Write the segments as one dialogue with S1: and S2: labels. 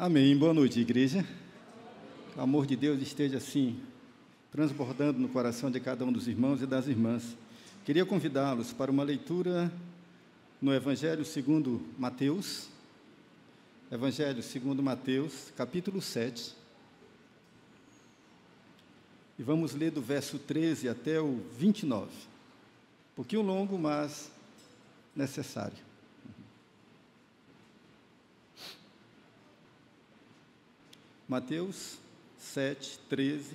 S1: Amém. Boa noite, igreja. O amor de Deus esteja assim, transbordando no coração de cada um dos irmãos e das irmãs. Queria convidá-los para uma leitura no Evangelho segundo Mateus. Evangelho segundo Mateus, capítulo 7. E vamos ler do verso 13 até o 29. Um pouquinho longo, mas necessário. Mateus 7, 13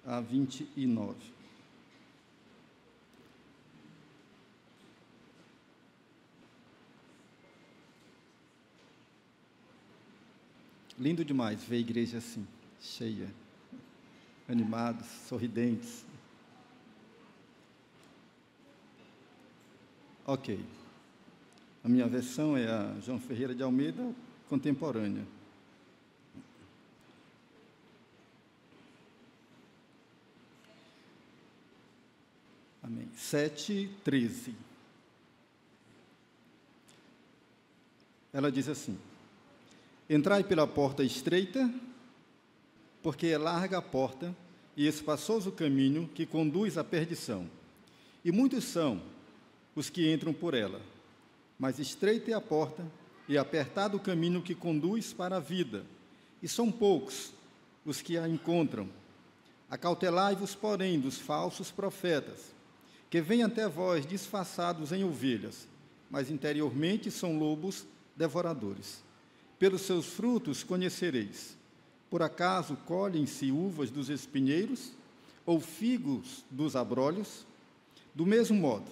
S1: a 29. Lindo demais ver a igreja assim, cheia, animados, sorridentes. Ok. A minha versão é a João Ferreira de Almeida, contemporânea. Amém. 7:13. Ela diz assim: Entrai pela porta estreita, porque é larga a porta e espaçoso o caminho que conduz à perdição. E muitos são os que entram por ela. Mas estreita é a porta e apertado o caminho que conduz para a vida, e são poucos os que a encontram. Acautelai-vos, porém, dos falsos profetas, que vêm até vós disfarçados em ovelhas, mas interiormente são lobos devoradores. Pelos seus frutos conhecereis. Por acaso colhem-se uvas dos espinheiros, ou figos dos abrolhos? Do mesmo modo,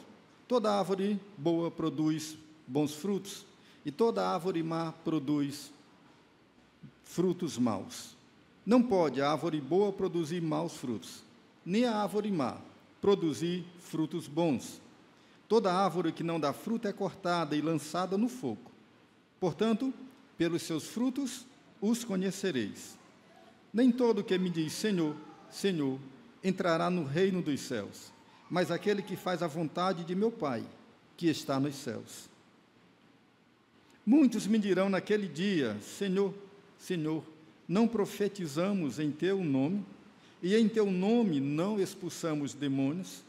S1: toda árvore boa produz bons frutos, e toda árvore má produz frutos maus. Não pode a árvore boa produzir maus frutos, nem a árvore má produzir frutos bons. Toda árvore que não dá fruto é cortada e lançada no fogo. Portanto, pelos seus frutos os conhecereis. Nem todo que me diz Senhor, Senhor, entrará no reino dos céus, mas aquele que faz a vontade de meu Pai, que está nos céus. Muitos me dirão naquele dia: Senhor, Senhor, não profetizamos em teu nome, e em teu nome não expulsamos demônios,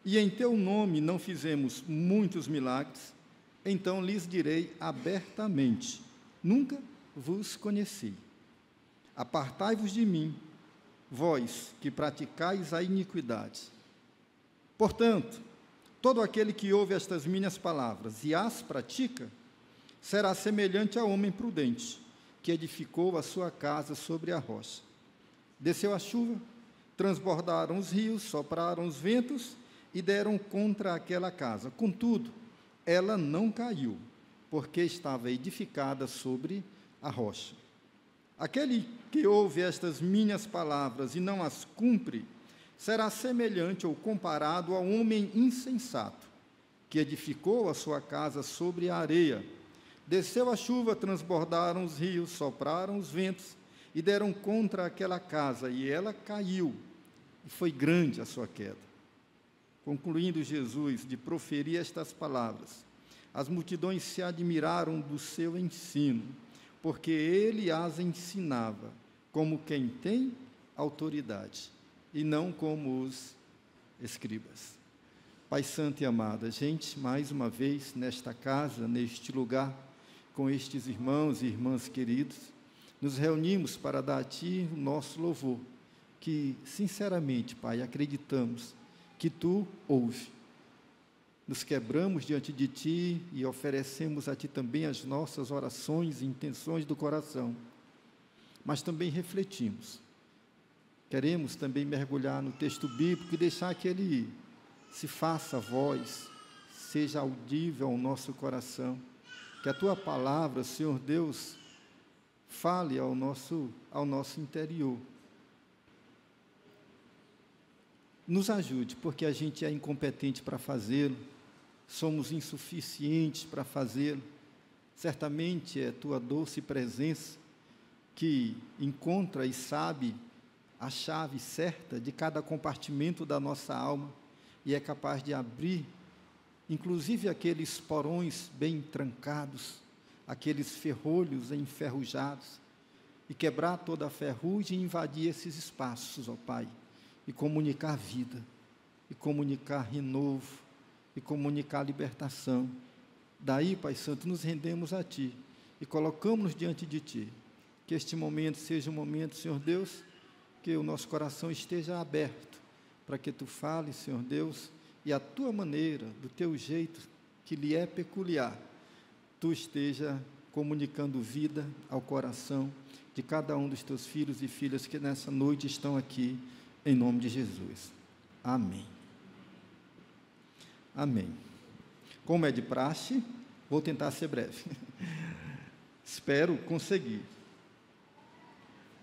S1: e em teu nome não fizemos muitos milagres? Então lhes direi abertamente: nunca vos conheci. Apartai-vos de mim, vós que praticais a iniquidade. Portanto, todo aquele que ouve estas minhas palavras e as pratica, será semelhante a homem prudente, que edificou a sua casa sobre a rocha. Desceu a chuva, transbordaram os rios, sopraram os ventos e deram contra aquela casa. Contudo, ela não caiu, porque estava edificada sobre a rocha. Aquele que ouve estas minhas palavras e não as cumpre, será semelhante ou comparado ao homem insensato, que edificou a sua casa sobre a areia. Desceu a chuva, transbordaram os rios, sopraram os ventos e deram contra aquela casa, e ela caiu, e foi grande a sua queda. Concluindo Jesus de proferir estas palavras, as multidões se admiraram do seu ensino, porque ele as ensinava como quem tem autoridade, e não como os escribas. Pai santo e amado, a gente, mais uma vez, nesta casa, neste lugar, com estes irmãos e irmãs queridos, nos reunimos para dar a Ti o nosso louvor, que, sinceramente, Pai, acreditamos que Tu ouve. Nos quebramos diante de Ti e oferecemos a Ti também as nossas orações e intenções do coração, mas também refletimos. Queremos também mergulhar no texto bíblico e deixar que ele se faça voz, seja audível ao nosso coração, que a Tua palavra, Senhor Deus, fale ao nosso interior. Nos ajude, porque a gente é incompetente para fazê-lo, somos insuficientes para fazê-lo. Certamente é Tua doce presença que encontra e sabe a chave certa de cada compartimento da nossa alma e é capaz de abrir, inclusive aqueles porões bem trancados, aqueles ferrolhos enferrujados, e quebrar toda a ferrugem e invadir esses espaços, ó Pai, e comunicar vida, e comunicar renovo, e comunicar libertação. Daí, Pai Santo, nos rendemos a Ti, e colocamos-nos diante de Ti. Que este momento seja um momento, Senhor Deus, que o nosso coração esteja aberto, para que Tu fales, Senhor Deus, e a Tua maneira, do Teu jeito, que lhe é peculiar, Tu esteja comunicando vida ao coração de cada um dos Teus filhos e filhas que nessa noite estão aqui, em nome de Jesus. Amém. Amém. Como é de praxe, vou tentar ser breve. Espero conseguir.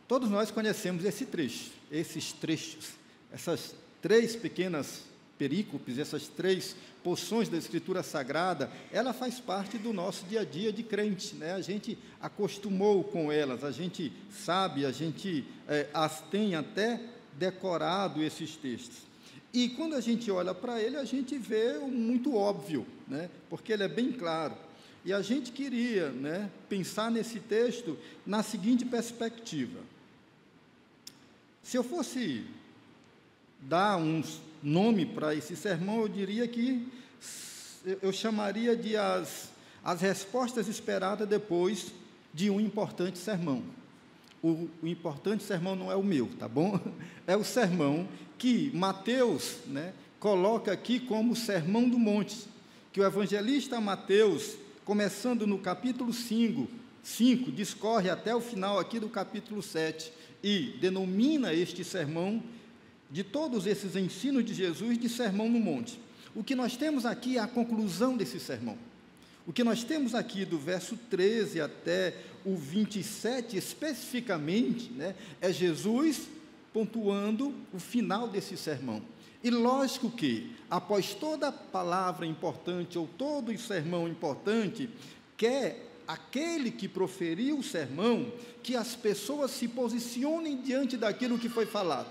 S1: Todos nós conhecemos esses trechos, essas 3 pequenas perícopes, essas 3 porções da Escritura Sagrada, ela faz parte do nosso dia a dia de crente, né? A gente acostumou com elas, a gente sabe, a gente as tem até decorado esses textos. E quando a gente olha para ele, a gente vê o muito óbvio, né? Porque ele é bem claro. E a gente queria, né, pensar nesse texto na seguinte perspectiva. Se eu fosse dar um nome para esse sermão, eu diria que eu chamaria de as respostas esperadas depois de um importante sermão. O importante sermão não é o meu, tá bom? É o sermão que Mateus, né, coloca aqui como o Sermão do Monte, que o evangelista Mateus, começando no capítulo 5, discorre até o final aqui do capítulo 7, e denomina este sermão, de todos esses ensinos de Jesus, de Sermão no Monte. O que nós temos aqui é a conclusão desse sermão. O que nós temos aqui do verso 13 até o 27, especificamente, né, é Jesus pontuando o final desse sermão. E lógico que, após toda palavra importante, ou todo sermão importante, quer aquele que proferiu o sermão, que as pessoas se posicionem diante daquilo que foi falado,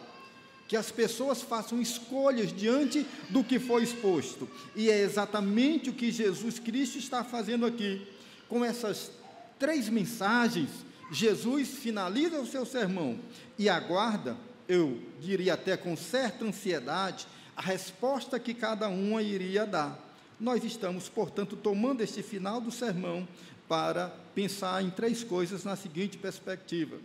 S1: que as pessoas façam escolhas diante do que foi exposto. E é exatamente o que Jesus Cristo está fazendo aqui. Com essas 3 mensagens, Jesus finaliza o seu sermão e aguarda, eu diria até com certa ansiedade, a resposta que cada uma iria dar. Nós estamos, portanto, tomando este final do sermão para pensar em 3 coisas na seguinte perspectiva.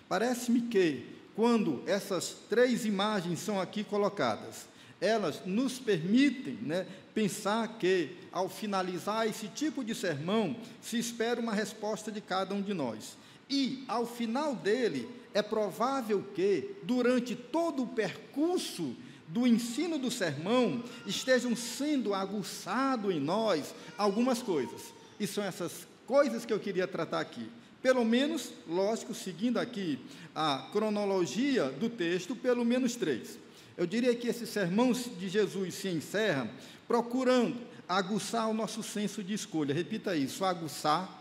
S1: Parece-me que, quando essas 3 imagens são aqui colocadas, elas nos permitem, né, pensar que, ao finalizar esse tipo de sermão, se espera uma resposta de cada um de nós. E, ao final dele, é provável que, durante todo o percurso do ensino do sermão, estejam sendo aguçado em nós algumas coisas. E são essas coisas que eu queria tratar aqui. Pelo menos, lógico, seguindo aqui a cronologia do texto, pelo menos 3. Eu diria que esse sermão de Jesus se encerra procurando aguçar o nosso senso de escolha. Repita isso, aguçar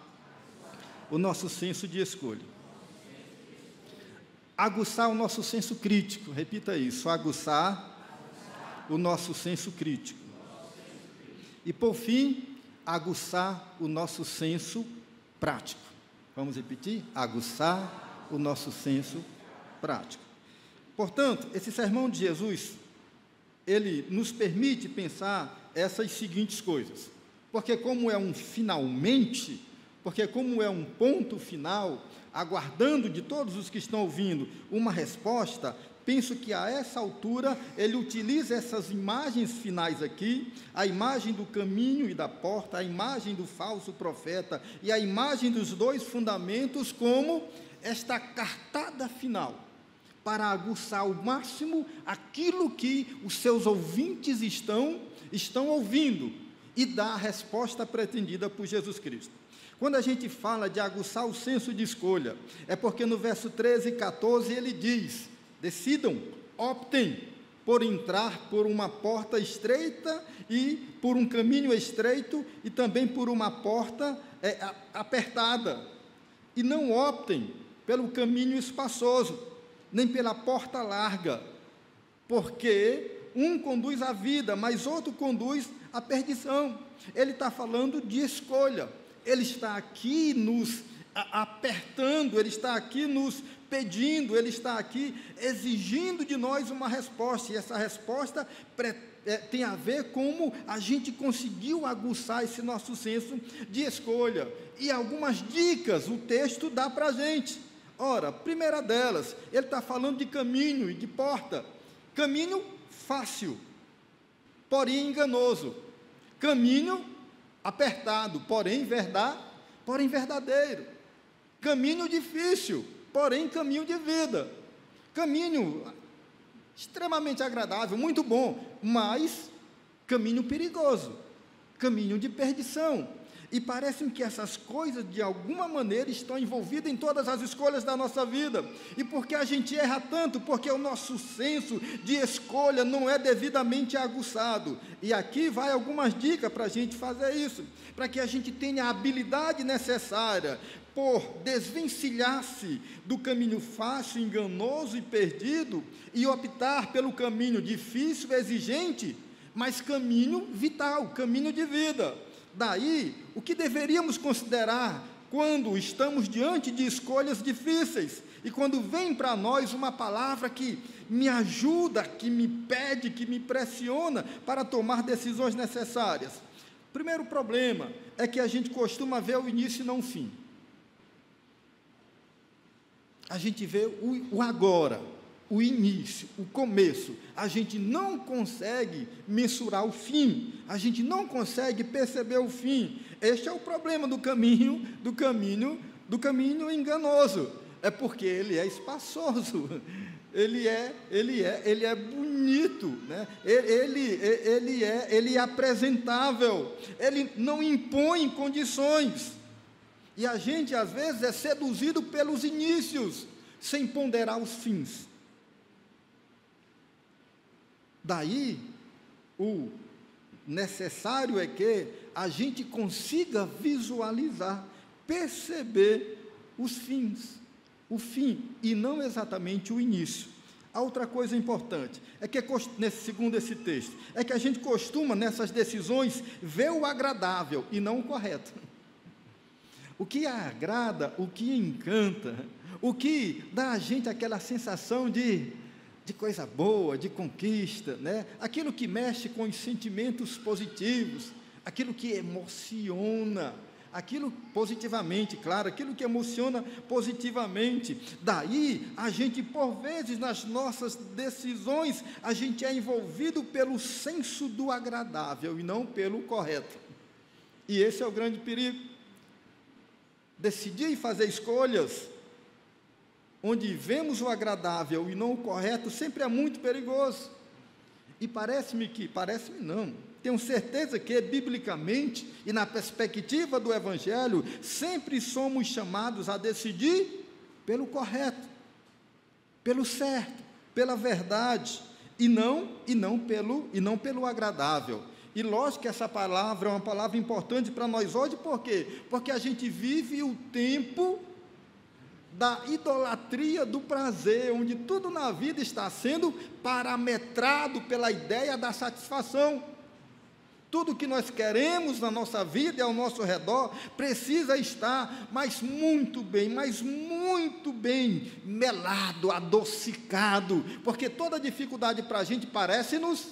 S1: o nosso senso de escolha. Aguçar o nosso senso crítico. Repita isso, aguçar o nosso senso crítico. E, por fim, aguçar o nosso senso prático. Vamos repetir? Aguçar o nosso senso prático. Portanto, esse sermão de Jesus, ele nos permite pensar essas seguintes coisas. Porque como é um finalmente, porque como é um ponto final, aguardando de todos os que estão ouvindo uma resposta, penso que a essa altura ele utiliza essas imagens finais aqui, a imagem do caminho e da porta, a imagem do falso profeta e a imagem dos 2 fundamentos como esta cartada final, para aguçar ao máximo aquilo que os seus ouvintes estão ouvindo e dar a resposta pretendida por Jesus Cristo. Quando a gente fala de aguçar o senso de escolha, é porque no verso 13 e 14 ele diz: decidam, optem por entrar por uma porta estreita e por um caminho estreito e também por uma porta apertada. E não optem pelo caminho espaçoso, nem pela porta larga, porque um conduz à vida, mas outro conduz à perdição. Ele está falando de escolha. Ele está aqui nos apertando, Ele está aqui nos pedindo, Ele está aqui exigindo de nós uma resposta, e essa resposta tem a ver como a gente conseguiu aguçar esse nosso senso de escolha, e algumas dicas o texto dá para a gente. Ora, primeira delas, ele está falando de caminho e de porta. Caminho fácil, porém enganoso. Caminho apertado, porém verdadeiro. Caminho difícil, porém caminho de vida. Caminho extremamente agradável, muito bom, mas caminho perigoso, caminho de perdição. E parece-me que essas coisas, de alguma maneira, estão envolvidas em todas as escolhas da nossa vida. E por que a gente erra tanto? Porque o nosso senso de escolha não é devidamente aguçado. E aqui vai algumas dicas para a gente fazer isso, para que a gente tenha a habilidade necessária por desvencilhar-se do caminho fácil, enganoso e perdido, e optar pelo caminho difícil, exigente, mas caminho vital, caminho de vida. Daí, o que deveríamos considerar quando estamos diante de escolhas difíceis, e quando vem para nós uma palavra que me ajuda, que me pede, que me pressiona para tomar decisões necessárias? O primeiro problema é que a gente costuma ver o início e não o fim. A gente vê o agora, o início, o começo. A gente não consegue mensurar o fim, a gente não consegue perceber o fim. Este é o problema do caminho enganoso. É porque ele é espaçoso, ele é bonito, né? Ele é apresentável, ele não impõe condições. E a gente, às vezes, é seduzido pelos inícios, sem ponderar os fins. Daí, o necessário é que a gente consiga visualizar, perceber os fins, o fim, e não exatamente o início. A outra coisa importante é que, segundo esse texto, é que a gente costuma, nessas decisões, ver o agradável e não o correto. O que agrada, o que encanta, o que dá a gente aquela sensação de coisa boa, de conquista, né? Aquilo que mexe com os sentimentos positivos, aquilo que emociona, aquilo positivamente, claro, aquilo que emociona positivamente. Daí, a gente, por vezes, nas nossas decisões, a gente é envolvido pelo senso do agradável e não pelo correto. E esse é o grande perigo. Decidir e fazer escolhas onde vemos o agradável e não o correto sempre é muito perigoso. E parece-me não, tenho certeza que, biblicamente e na perspectiva do Evangelho, sempre somos chamados a decidir pelo correto, pelo certo, pela verdade, e não pelo agradável. E lógico que essa palavra é uma palavra importante para nós hoje, por quê? Porque a gente vive o tempo da idolatria do prazer, onde tudo na vida está sendo parametrado pela ideia da satisfação. Tudo que nós queremos na nossa vida e ao nosso redor precisa estar muito bem melado, adocicado, porque toda dificuldade para a gente parece-nos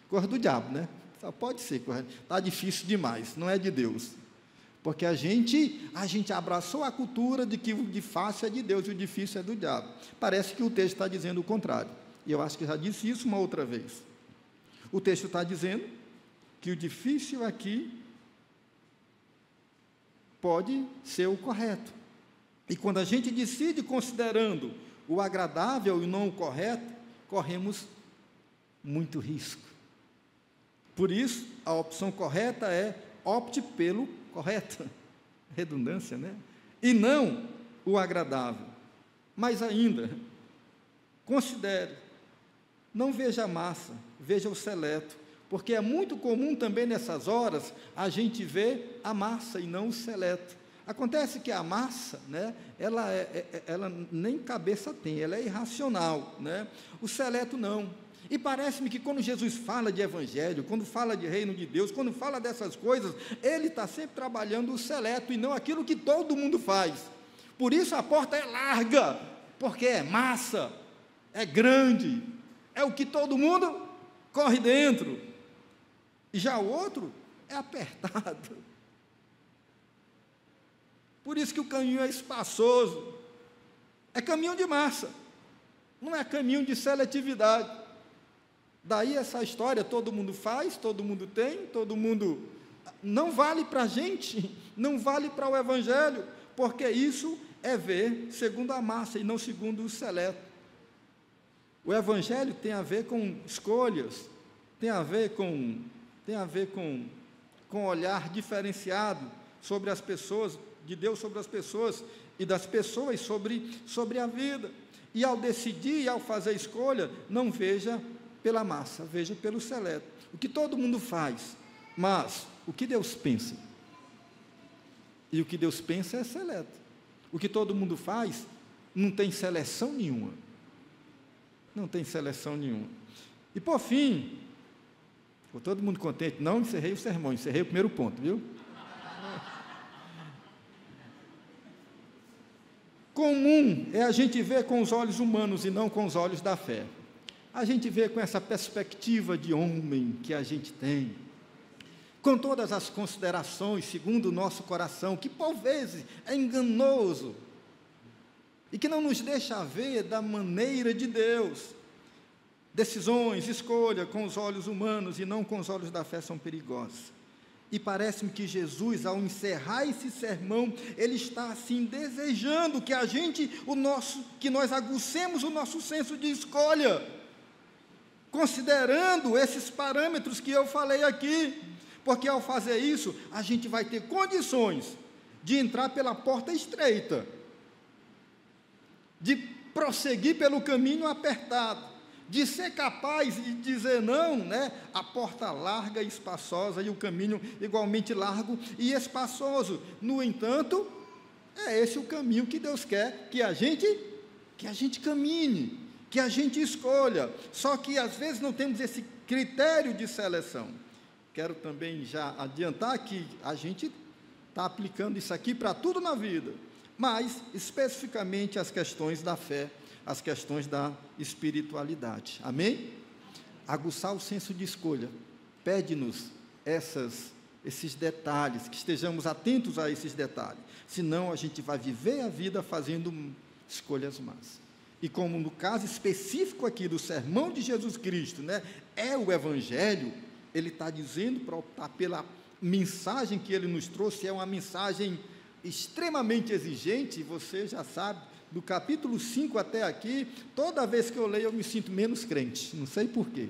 S1: coisa do diabo, né? Só pode ser, está difícil demais, não é de Deus. Porque a gente abraçou a cultura de que o de fácil é de Deus e o difícil é do diabo. Parece que o texto está dizendo o contrário. E eu acho que já disse isso uma outra vez. O texto está dizendo que o difícil aqui pode ser o correto. E quando a gente decide considerando o agradável e não o correto, corremos muito risco. Por isso, a opção correta é opte pelo correto, redundância, né? E não o agradável. Mas ainda, considere, não veja a massa, veja o seleto, porque é muito comum também nessas horas a gente ver a massa e não o seleto. Acontece que a massa, né, ela nem cabeça tem, ela é irracional, né? O seleto não. E parece-me que quando Jesus fala de evangelho, quando fala de reino de Deus, quando fala dessas coisas, ele está sempre trabalhando o seleto e não aquilo que todo mundo faz. Por isso a porta é larga, porque é massa, é grande, é o que todo mundo corre dentro. E já o outro é apertado. Por isso que o caminho é espaçoso. É caminho de massa, não é caminho de seletividade. Daí essa história, todo mundo faz, todo mundo tem, todo mundo... Não vale para a gente, não vale para o Evangelho, porque isso é ver segundo a massa e não segundo o seleto. O Evangelho tem a ver com escolhas, tem a ver com olhar diferenciado sobre as pessoas, de Deus sobre as pessoas, e das pessoas sobre a vida. E ao decidir, ao fazer escolha, não veja pela massa, veja pelo seleto. O que todo mundo faz, mas o que Deus pensa? E o que Deus pensa é seleto. O que todo mundo faz não tem seleção nenhuma. Não tem seleção nenhuma. E por fim, ficou todo mundo contente? Não encerrei o sermão, encerrei o primeiro ponto, viu? Comum é a gente ver com os olhos humanos e não com os olhos da fé. A gente vê com essa perspectiva de homem que a gente tem, com todas as considerações segundo o nosso coração, que por vezes é enganoso e que não nos deixa ver da maneira de Deus. Decisões, escolha com os olhos humanos e não com os olhos da fé são perigosas. E parece-me que Jesus, ao encerrar esse sermão, ele está assim desejando que que nós aguçemos o nosso senso de escolha, considerando esses parâmetros que eu falei aqui, porque ao fazer isso, a gente vai ter condições de entrar pela porta estreita, de prosseguir pelo caminho apertado, de ser capaz de dizer não, né? A porta larga e espaçosa e o caminho igualmente largo e espaçoso. No entanto, é esse o caminho que Deus quer que a gente caminhe, que a gente escolha. Só que às vezes não temos esse critério de seleção. Quero também já adiantar que a gente está aplicando isso aqui para tudo na vida, mas especificamente as questões da fé, as questões da espiritualidade. Amém? Aguçar o senso de escolha pede-nos esses detalhes, que estejamos atentos a esses detalhes, senão a gente vai viver a vida fazendo escolhas más. E como no caso específico aqui do sermão de Jesus Cristo, né, é o Evangelho, ele está dizendo para optar pela mensagem que ele nos trouxe, é uma mensagem extremamente exigente, você já sabe, do capítulo 5 até aqui, toda vez que eu leio eu me sinto menos crente, não sei porquê.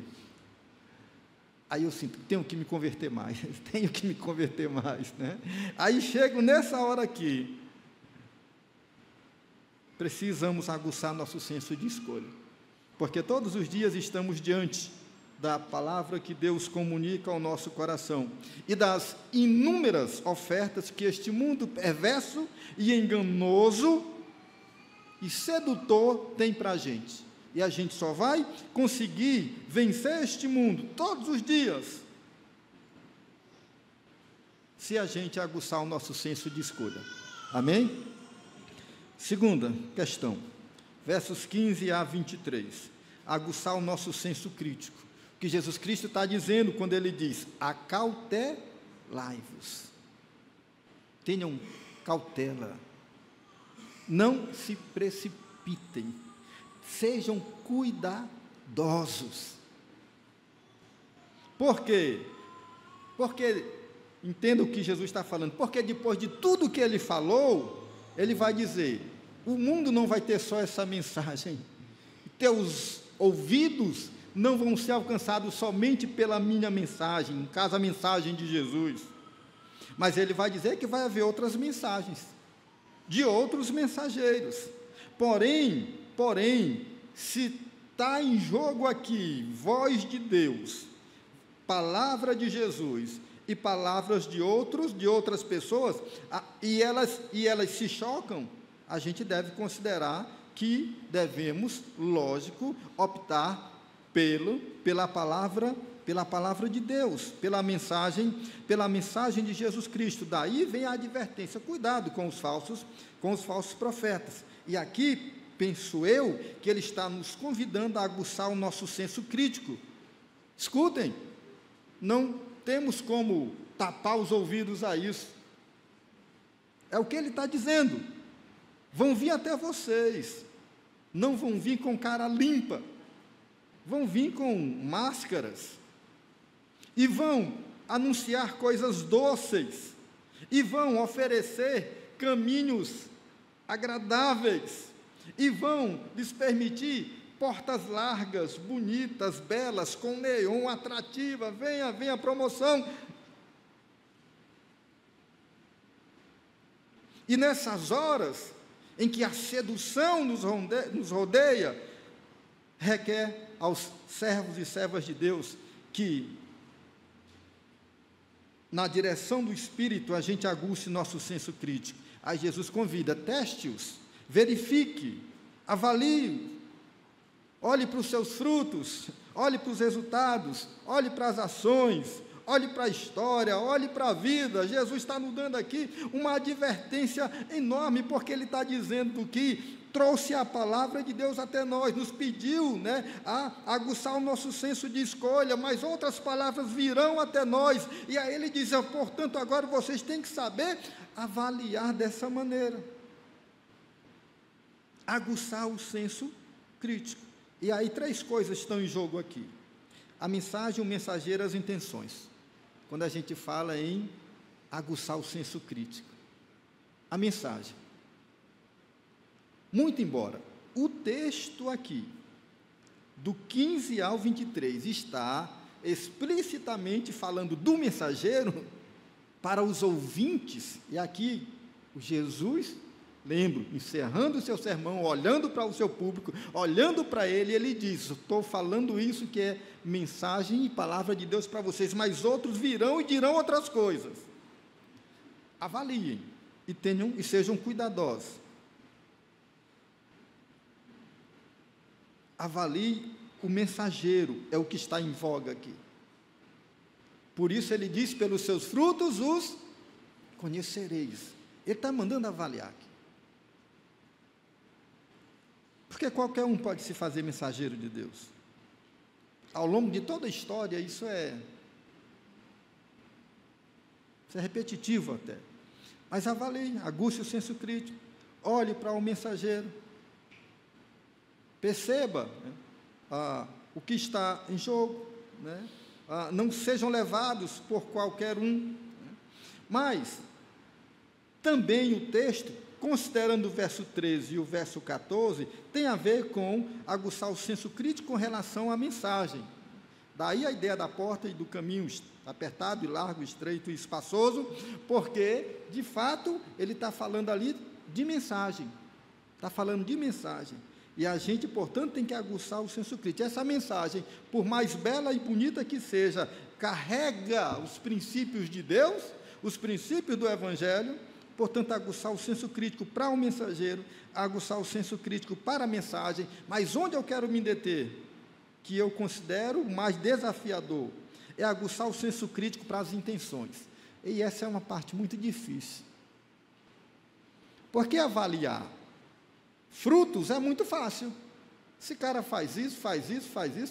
S1: Aí eu sinto, tenho que me converter mais, né? Aí chego nessa hora aqui, precisamos aguçar nosso senso de escolha, porque todos os dias estamos diante da palavra que Deus comunica ao nosso coração e das inúmeras ofertas que este mundo perverso e enganoso e sedutor tem para a gente. E a gente só vai conseguir vencer este mundo todos os dias se a gente aguçar o nosso senso de escolha. Amém? Segunda questão, versos 15 a 23. Aguçar o nosso senso crítico. O que Jesus Cristo está dizendo quando ele diz: acautelai-vos. Tenham cautela. Não se precipitem, sejam cuidadosos. Por quê? Porque, entenda o que Jesus está falando, porque depois de tudo que ele falou, ele vai dizer: o mundo não vai ter só essa mensagem, teus ouvidos não vão ser alcançados somente pela minha mensagem, no caso a mensagem de Jesus, mas ele vai dizer que vai haver outras mensagens, de outros mensageiros. Porém, se está em jogo aqui voz de Deus, palavra de Jesus e palavras de outras pessoas, e elas se chocam, a gente deve considerar que devemos, lógico, optar pela palavra de Deus, pela mensagem de Jesus Cristo. Daí vem a advertência: cuidado com os falsos profetas. E aqui, penso eu, que ele está nos convidando a aguçar o nosso senso crítico. Escutem, não temos como tapar os ouvidos a isso. É o que ele está dizendo. Vão vir até vocês, não vão vir com cara limpa, vão vir com máscaras, e vão anunciar coisas doces, e vão oferecer caminhos agradáveis, e vão lhes permitir portas largas, bonitas, belas, com neon, atrativa. Venha promoção. E nessas horas em que a sedução nos rodeia, requer aos servos e servas de Deus que, na direção do Espírito, a gente aguce nosso senso crítico. Aí Jesus convida: teste-os, verifique, avalie, olhe para os seus frutos, olhe para os resultados, olhe para as ações, olhe para a história, olhe para a vida. Jesus está nos dando aqui uma advertência enorme, porque ele está dizendo que trouxe a palavra de Deus até nós, nos pediu, a aguçar o nosso senso de escolha, mas outras palavras virão até nós, e aí ele diz: portanto, agora vocês têm que saber avaliar dessa maneira, aguçar o senso crítico. E aí 3 coisas estão em jogo aqui: a mensagem, o mensageiro, as intenções. Quando a gente fala em aguçar o senso crítico, a mensagem. Muito embora o texto aqui, do 15 ao 23, está explicitamente falando do mensageiro para os ouvintes, e aqui Jesus, lembro, encerrando o seu sermão, olhando para o seu público, olhando para ele diz: estou falando isso que é mensagem e palavra de Deus para vocês, mas outros virão e dirão outras coisas. Avaliem e sejam cuidadosos. Avalie o mensageiro, é o que está em voga aqui. Por isso ele diz: pelos seus frutos os conhecereis. Ele está mandando avaliar aqui. Porque qualquer um pode se fazer mensageiro de Deus. Ao longo de toda a história, isso é repetitivo até. Mas avalie, aguce o senso crítico, olhe para o mensageiro, perceba o que está em jogo, não sejam levados por qualquer um. Mas também o texto, considerando o verso 13 e o verso 14, tem a ver com aguçar o senso crítico com relação à mensagem. Daí a ideia da porta e do caminho apertado e largo, estreito e espaçoso, porque, de fato, ele está falando ali de mensagem. Está falando de mensagem. E a gente, portanto, tem que aguçar o senso crítico. Essa mensagem, por mais bela e bonita que seja, carrega os princípios de Deus, os princípios do Evangelho. Portanto, aguçar o senso crítico para o mensageiro, aguçar o senso crítico para a mensagem. Mas onde eu quero me deter, que eu considero mais desafiador, é aguçar o senso crítico para as intenções. E essa é uma parte muito difícil. Porque avaliar frutos é muito fácil. Esse cara faz isso, faz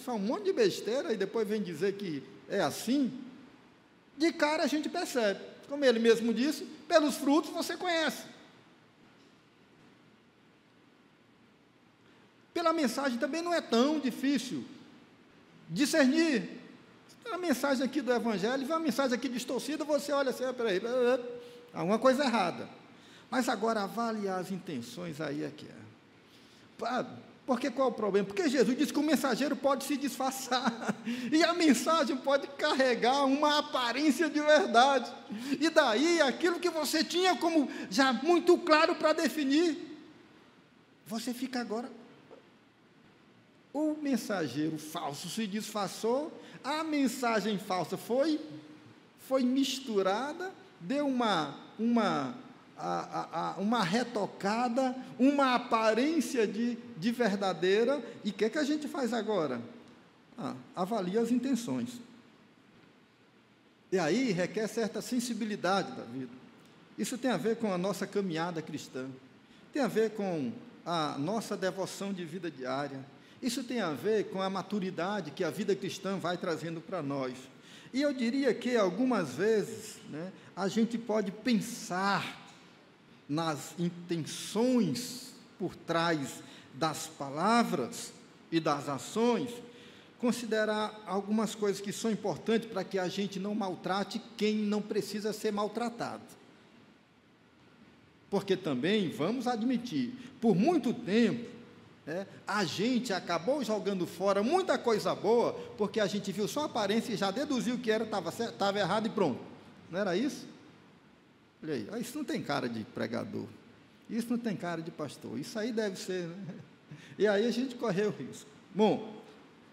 S1: um monte de besteira, e depois vem dizer que é assim. De cara a gente percebe. Como ele mesmo disse, pelos frutos você conhece. Pela mensagem também não é tão difícil discernir. A mensagem aqui do Evangelho, vem uma mensagem aqui distorcida, você olha assim: peraí, há uma coisa errada. Mas agora avaliar as intenções, aí é que é. Porque qual é o problema? Porque Jesus disse que o mensageiro pode se disfarçar, e a mensagem pode carregar uma aparência de verdade, e daí aquilo que você tinha como já muito claro para definir, você fica agora. O mensageiro falso se disfarçou, a mensagem falsa foi misturada, deu uma retocada, uma aparência de verdadeira. E o que é que a gente faz agora? avalia as intenções. E aí requer certa sensibilidade da vida. Isso tem a ver com a nossa caminhada cristã, tem a ver com a nossa devoção de vida diária, isso tem a ver com a maturidade que a vida cristã vai trazendo para nós. E eu diria que, algumas vezes, né, a gente pode pensar nas intenções por trás das palavras e das ações, considerar algumas coisas que são importantes para que a gente não maltrate quem não precisa ser maltratado. Porque também, vamos admitir, por muito tempo, a gente acabou jogando fora muita coisa boa, porque a gente viu só a aparência e já deduziu que estava errado e pronto. Não era isso? Olha aí, isso não tem cara de pregador, isso não tem cara de pastor, isso aí deve ser, né? E aí a gente correu o risco. Bom,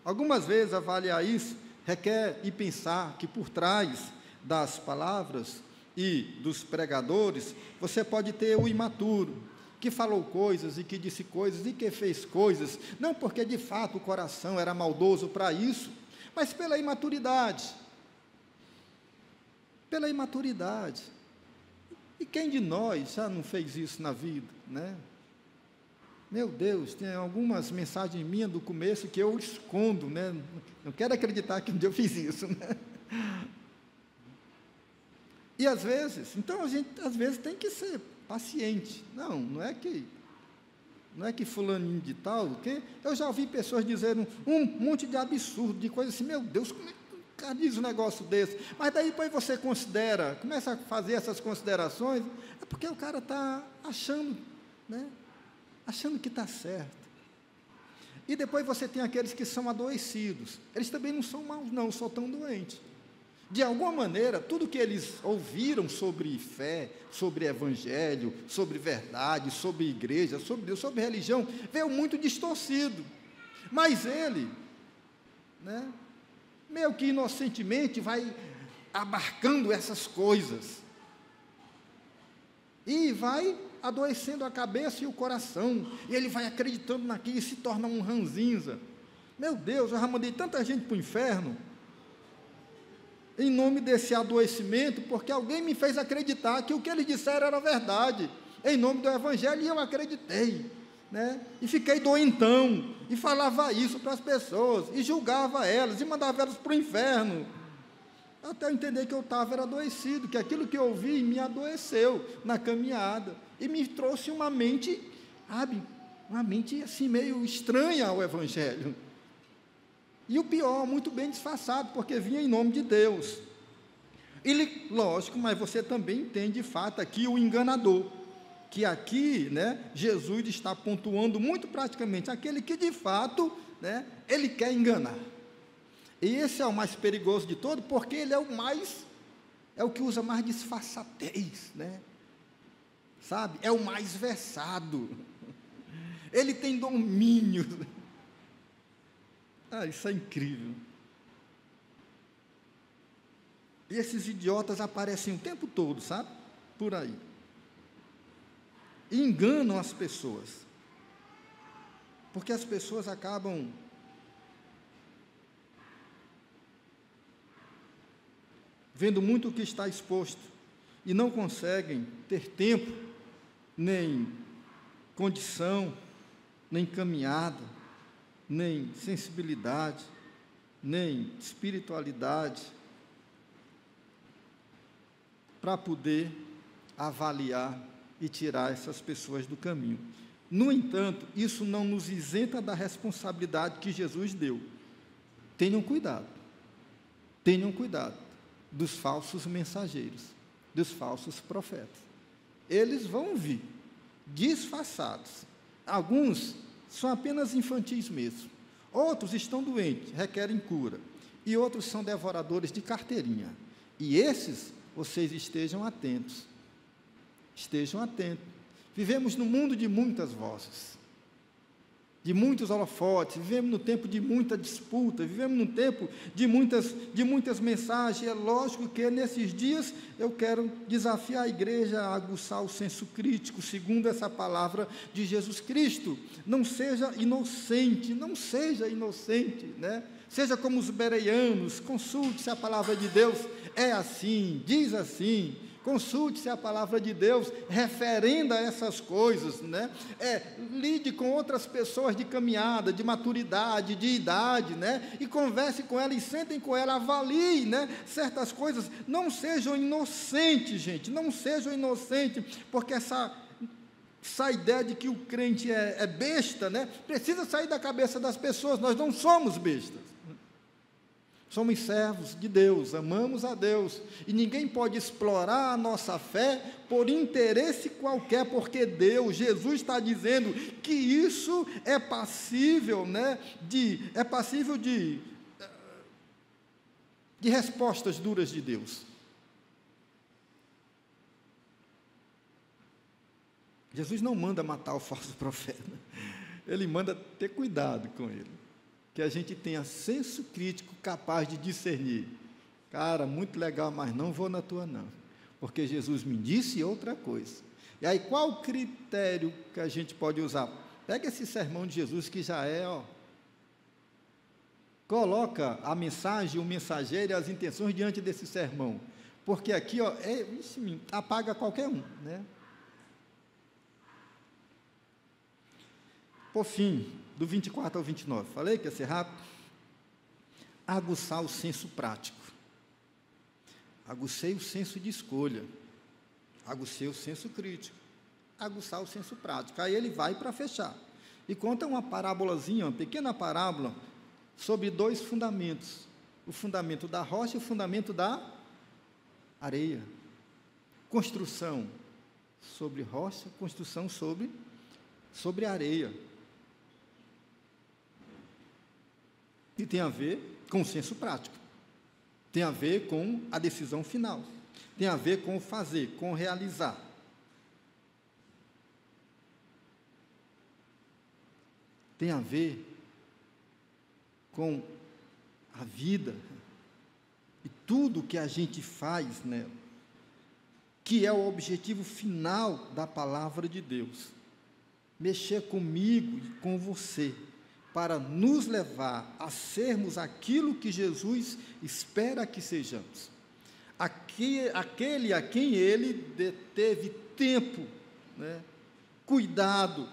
S1: algumas vezes avaliar isso requer e pensar que por trás das palavras e dos pregadores, você pode ter o imaturo, que falou coisas e que disse coisas e que fez coisas, não porque de fato o coração era maldoso para isso, mas pela imaturidade. Pela imaturidade. E quem de nós já não fez isso na vida, né? Meu Deus, tem algumas mensagens minhas do começo que eu escondo, né? Não quero acreditar que um dia eu fiz isso, né? E às vezes, então a gente às vezes tem que ser paciente. Não é que fulaninho de tal, que eu já ouvi pessoas dizendo um monte de absurdo, de coisa assim, meu Deus, como é que o cara diz um negócio desse? Mas daí depois você começa a fazer essas considerações, é porque o cara está achando, né? Achando que está certo. E depois você tem aqueles que são adoecidos. Eles também não são maus, não, só estão doentes. De alguma maneira, tudo que eles ouviram sobre fé, sobre evangelho, sobre verdade, sobre igreja, sobre Deus, sobre religião, veio muito distorcido. Mas ele, né, meio que inocentemente vai abarcando essas coisas. E vai adoecendo a cabeça e o coração. E ele vai acreditando naquilo e se torna um ranzinza. Meu Deus, eu já mandei tanta gente para o inferno em nome desse adoecimento, porque alguém me fez acreditar que o que eles disseram era verdade, em nome do Evangelho, e eu acreditei, né? E fiquei doentão, e falava isso para as pessoas, e julgava elas, e mandava elas para o inferno, até eu entender que eu estava adoecido, que aquilo que eu ouvi me adoeceu na caminhada, e me trouxe uma mente, sabe, uma mente assim meio estranha ao Evangelho. E o pior, muito bem disfarçado, porque vinha em nome de Deus. Ele, lógico, mas você também tem de fato aqui o enganador, que aqui, né, Jesus está pontuando muito praticamente aquele que de fato, né, ele quer enganar. E esse é o mais perigoso de todo, porque ele é o que usa mais disfarçatez, né? Sabe? É o mais versado. Ele tem domínio. Isso é incrível. E esses idiotas aparecem o tempo todo, sabe? Por aí. E enganam as pessoas. Porque as pessoas acabam vendo muito o que está exposto e não conseguem ter tempo, nem condição, nem caminhada, nem sensibilidade, nem espiritualidade, para poder avaliar e tirar essas pessoas do caminho. No entanto, isso não nos isenta da responsabilidade que Jesus deu. Tenham cuidado dos falsos mensageiros, dos falsos profetas. Eles vão vir disfarçados. Alguns são apenas infantis mesmo. Outros estão doentes, requerem cura. E outros são devoradores de carteirinha. E esses, vocês estejam atentos. Estejam atentos. Vivemos num mundo de muitas vozes. de muitos holofotes, vivemos no tempo de muita disputa, vivemos no tempo de muitas mensagens. É lógico que nesses dias eu quero desafiar a igreja a aguçar o senso crítico, segundo essa palavra de Jesus Cristo. Não seja inocente, né? Seja como os bereanos, consulte se a palavra de Deus é assim, diz assim. Consulte se a palavra de Deus referenda essas coisas, né? Lide com outras pessoas de caminhada, de maturidade, de idade, né? E converse com ela, e sentem com ela, avalie, né? Certas coisas. Não sejam inocentes, gente, não sejam inocentes, porque essa ideia de que o crente é besta, né? Precisa sair da cabeça das pessoas. Nós não somos bestas. Somos servos de Deus, amamos a Deus, e ninguém pode explorar a nossa fé por interesse qualquer, porque Jesus está dizendo que isso é passível, né, de respostas duras de Deus. Jesus não manda matar o falso profeta, ele manda ter cuidado com ele, que a gente tenha senso crítico capaz de discernir. Cara, muito legal, mas não vou na tua não, porque Jesus me disse outra coisa. E aí, qual o critério que a gente pode usar? Pega esse sermão de Jesus que já coloca a mensagem, o mensageiro e as intenções diante desse sermão, porque aqui, apaga qualquer um, né? Por fim, do 24 ao 29, falei que ia ser rápido. Aguçar o senso prático. Agucei o senso de escolha. Agucei o senso crítico. Aguçar o senso prático. Aí ele vai para fechar. E conta uma parábolazinha, uma pequena parábola, sobre dois fundamentos. O fundamento da rocha e o fundamento da areia. Construção sobre rocha, construção sobre areia. E tem a ver com o senso prático, tem a ver com a decisão final, tem a ver com o fazer, com o realizar. Tem a ver com a vida e tudo que a gente faz nela, que é o objetivo final da palavra de Deus. Mexer comigo e com você, para nos levar a sermos aquilo que Jesus espera que sejamos. Aquele a quem Ele teve tempo, né, cuidado,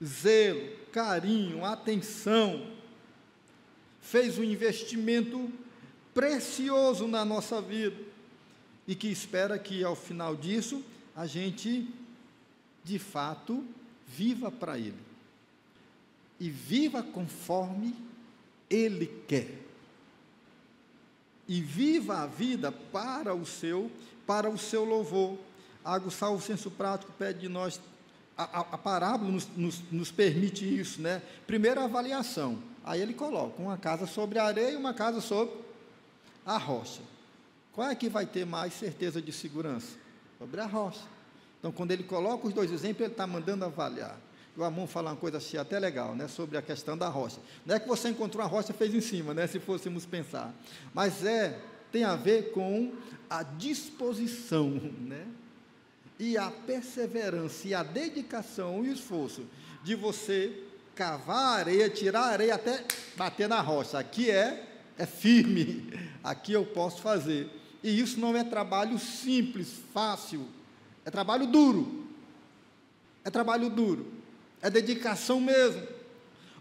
S1: zelo, carinho, atenção, fez um investimento precioso na nossa vida, e que espera que, ao final disso, a gente, de fato, viva para Ele. E viva conforme Ele quer. E viva a vida para o seu louvor. Aguçar o senso prático pede de nós, a parábola nos permite isso, né? Primeiro, a avaliação. Aí ele coloca uma casa sobre a areia e uma casa sobre a rocha. Qual é que vai ter mais certeza de segurança? Sobre a rocha. Então, quando ele coloca os dois exemplos, ele está mandando avaliar. O Amon fala uma coisa assim, até legal, né, sobre a questão da rocha. Não é que você encontrou a rocha e fez em cima, né, se fôssemos pensar. Mas tem a ver com a disposição, né, e a perseverança, e a dedicação, e o esforço de você cavar a areia, tirar a areia até bater na rocha. Aqui é firme, aqui eu posso fazer. E isso não é trabalho simples, fácil, é trabalho duro. É trabalho duro. É dedicação mesmo.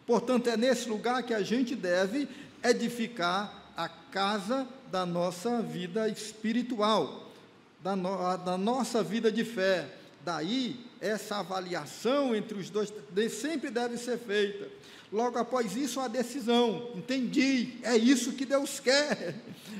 S1: Portanto, é nesse lugar que a gente deve edificar a casa da nossa vida espiritual, da nossa vida de fé. Daí, essa avaliação entre os dois sempre deve ser feita. Logo após isso, a decisão. Entendi, é isso que Deus quer.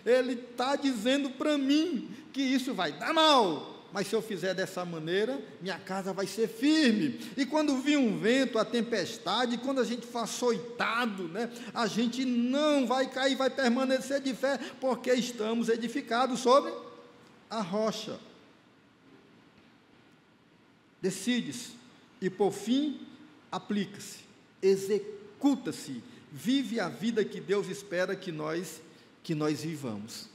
S1: Ele está dizendo para mim que isso vai dar mal, mas se eu fizer dessa maneira, minha casa vai ser firme. E quando vir um vento, a tempestade, quando a gente for açoitado, né, a gente não vai cair, vai permanecer de fé, porque estamos edificados sobre a rocha. Decide-se, e por fim, aplica-se. executa-se, vive a vida que Deus espera que nós vivamos.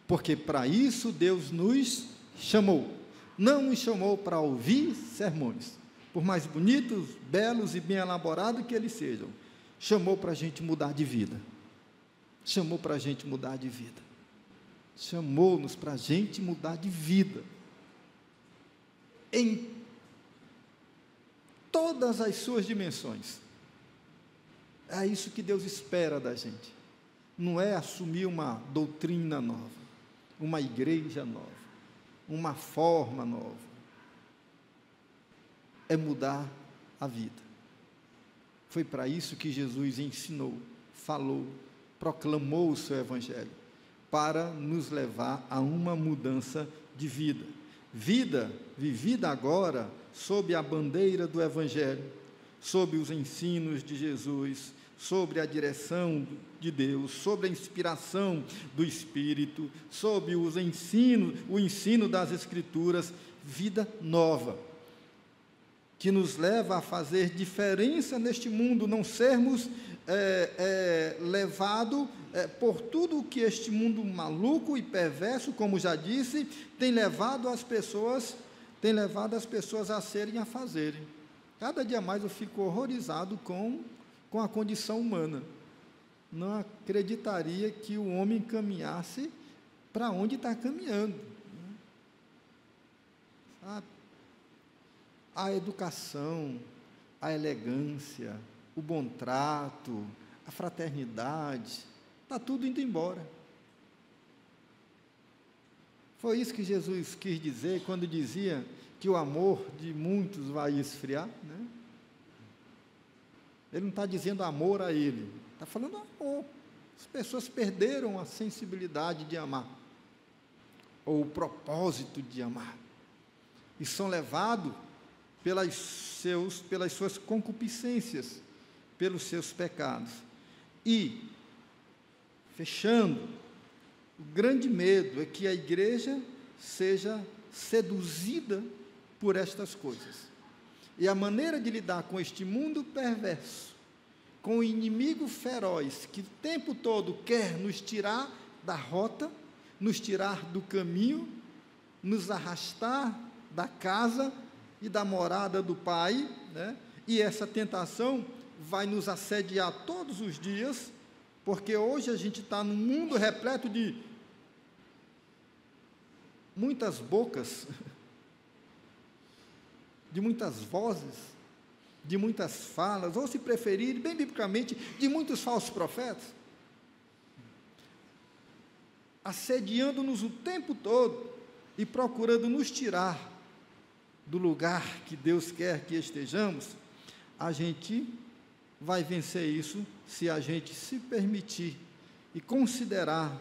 S1: Porque para isso Deus nos chamou. Não nos chamou para ouvir sermões, por mais bonitos, belos e bem elaborados que eles sejam. Chamou para a gente mudar de vida. Chamou para a gente mudar de vida. Chamou-nos para a gente mudar de vida. Em todas as suas dimensões. É isso que Deus espera da gente. Não é assumir uma doutrina nova, uma igreja nova, uma forma nova. É mudar a vida. Foi para isso que Jesus ensinou, falou, proclamou o seu evangelho, para nos levar a uma mudança de vida. Vida vivida agora sob a bandeira do evangelho, sob os ensinos de Jesus, sobre a direção de Deus, sobre a inspiração do Espírito, sobre o ensino das Escrituras, vida nova, que nos leva a fazer diferença neste mundo, não sermos levados por tudo o que este mundo maluco e perverso, como já disse, tem levado as pessoas a serem, a fazerem. Cada dia mais eu fico horrorizado com a condição humana. Não acreditaria que o homem caminhasse para onde está caminhando. A educação, a elegância, o bom trato, a fraternidade, está tudo indo embora. Foi isso que Jesus quis dizer quando dizia que o amor de muitos vai esfriar, né? Ele não está dizendo amor a ele, está falando amor. As pessoas perderam a sensibilidade de amar, ou o propósito de amar, e são levados pelas suas concupiscências, pelos seus pecados. E, fechando, o grande medo é que a igreja seja seduzida por estas coisas. E a maneira de lidar com este mundo perverso, com o inimigo feroz, que o tempo todo quer nos tirar da rota, nos tirar do caminho, nos arrastar da casa e da morada do Pai, né? E essa tentação vai nos assediar todos os dias, porque hoje a gente está num mundo repleto de muitas bocas, de muitas vozes, de muitas falas, ou se preferir, bem biblicamente, de muitos falsos profetas, assediando-nos o tempo todo e procurando nos tirar do lugar que Deus quer que estejamos. A gente vai vencer isso se a gente se permitir e considerar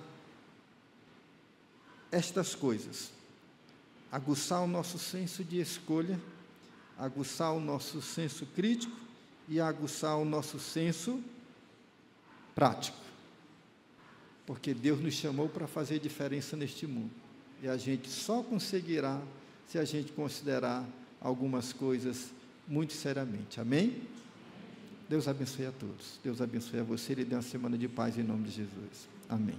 S1: estas coisas, aguçar o nosso senso de escolha, aguçar o nosso senso crítico e aguçar o nosso senso prático, porque Deus nos chamou para fazer diferença neste mundo, e a gente só conseguirá se a gente considerar algumas coisas muito seriamente. Amém? Deus abençoe a todos. Deus abençoe a você e lhe dê uma semana de paz em nome de Jesus. Amém.